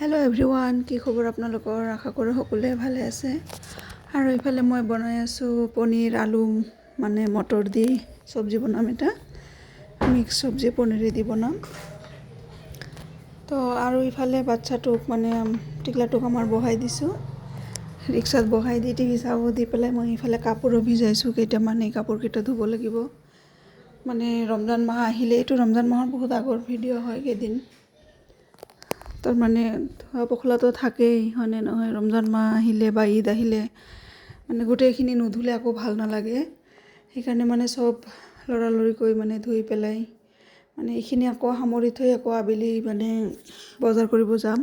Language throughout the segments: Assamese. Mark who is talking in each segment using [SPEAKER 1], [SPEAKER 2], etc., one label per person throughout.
[SPEAKER 1] হেল্ল' এভৰিৱান, কি খবৰ আপোনালোকৰ? আশা কৰোঁ সকলোৱে ভালে আছে। আৰু এইফালে মই বনাই আছোঁ পনীৰ আলু মানে মটৰ দি চব্জি বনাম। এটা মিক্স চব্জি পনীৰে দি বনাম। তো আৰু ইফালে বাচ্চাটোক মানে টিকলাটোক আমাৰ বহাই দিছোঁ, ৰিক্সাত বহাই দি টিভি চাব দি পেলাই মই ইফালে কাপোৰো ভিজাইছোঁ কেইটামান। এই কাপোৰকেইটা ধুব লাগিব। মানে ৰমজান মাহ আহিলে, এইটো ৰমজান মাহৰ বহুত আগৰ ভিডিঅ' হয় কেইদিন। তাৰমানে ধোৱা পখলাটো থাকেই, হয়নে নহয়? ৰমজান মাহ আহিলে বা ঈদ আহিলে মানে গোটেইখিনি নুধুলে আকৌ ভাল নালাগে। সেইকাৰণে মানে চব লৰালৰিকৈ মানে ধুই পেলাই মানে এইখিনি আকৌ সামৰি থৈ আকৌ আবেলি মানে বজাৰ কৰিব যাম।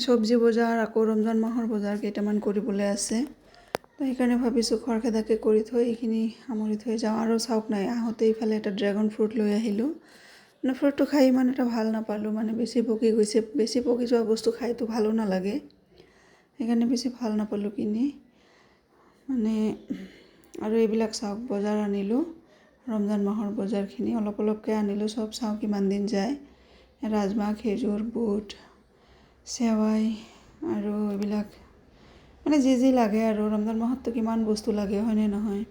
[SPEAKER 1] চব্জি বজাৰ, আকৌ ৰমজান মাহৰ বজাৰ কেইটামান কৰিবলৈ আছে। তো সেইকাৰণে ভাবিছোঁ খৰখেদাকৈ কৰি থৈ এইখিনি সামৰি থৈ যাওঁ। আৰু চাওক নাই, আহোঁতে ইফালে এটা ড্ৰেগন ফ্ৰুট লৈ আহিলোঁ। মানে ফ্ৰুটটো খাই ইমান এটা ভাল নাপালোঁ, মানে বেছি পকি গৈছে। বেছি পকি যোৱা বস্তু খাইতো ভালো নালাগে, সেইকাৰণে বেছি ভাল নাপালোঁ কিনি। মানে আৰু এইবিলাক চাওক, বজাৰ আনিলোঁ, ৰমজান মাহৰ বজাৰখিনি অলপ অলপকৈ আনিলোঁ। চব চাওঁ কিমান দিন যায়। ৰাজমাহ, খেজুৰ, বুট, চেৱাই আৰু এইবিলাক মানে যি লাগে আৰু। ৰমজান মাহততো কিমান বস্তু লাগে, হয়নে নহয়?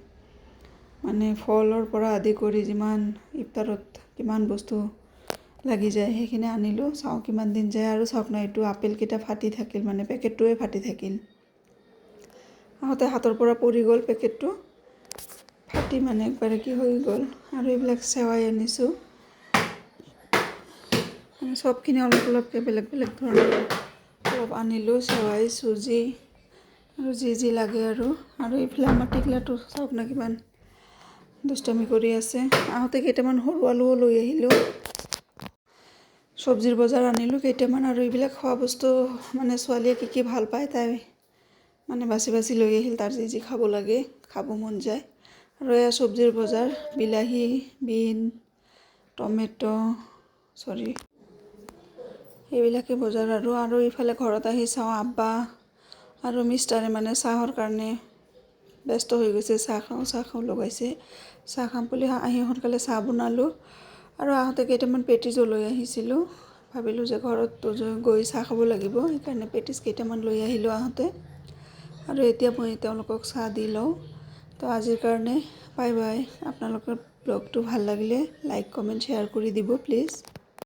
[SPEAKER 1] মানে ফলৰ পৰা আদি কৰি যিমান ইফতাৰত কিমান বস্তু লাগি যায় সেইখিনি আনিলোঁ। চাওঁ কিমান দিন যায়। আৰু চাওক না, এইটো আপেলকেইটা ফাটি থাকিল, মানে পেকেটটোৱে ফাটি থাকিল। আহোঁতে হাতৰ পৰা পৰি গ'ল পেকেটটো, ফাটি মানে একবাৰে কি হৈ গ'ল। আৰু এইবিলাক চেৱাই আনিছোঁ, মানে চবখিনি অলপ অলপকৈ বেলেগ বেলেগ ধৰণৰ অলপ আনিলোঁ। চেৱাই, চুজি আৰু যি লাগে আৰু। আৰু এইফালে আমাৰ টিকলাটো চাওক না কিমান দুষ্টামি কৰি আছে। আহোঁতে কেইটামান সৰু আলুও লৈ আহিলোঁ। চব্জিৰ বজাৰ আনিলোঁ কেইটামান। আৰু এইবিলাক খোৱা বস্তু মানে ছোৱালীয়ে কি ভাল পায় তাই মানে বাছি বাছি লৈ আহিল, তাৰ যি খাব লাগে, খাব মন যায়। আৰু এয়া চব্জিৰ বজাৰ, বিলাহী, বিন, টমেটো, এইবিলাকে বজাৰ। আৰু ইফালে ঘৰত আহি চাওঁ আব্বা আৰু মিষ্টাৰে মানে চাহৰ কাৰণে ব্যস্ত হৈ গৈছে। চাহ খাওঁ লগাইছে। চাহ খাম বুলি আহি সোনকালে চাহ বনালোঁ। আৰু আহোঁতে কেইটামান পেটিছো লৈ আহিছিলোঁ। ভাবিলোঁ যে ঘৰত গৈ চাহ খাব লাগিব, সেইকাৰণে পেটিছ কেইটামান লৈ আহিলোঁ আহোঁতে। আৰু এতিয়া মই তেওঁলোকক চাহ দি লওঁ। তো আজিৰ কাৰণে বাই বাই। আপোনালোকৰ ব্লগটো ভাল লাগিলে লাইক, কমেণ্ট, শ্বেয়াৰ কৰি দিব প্লিজ।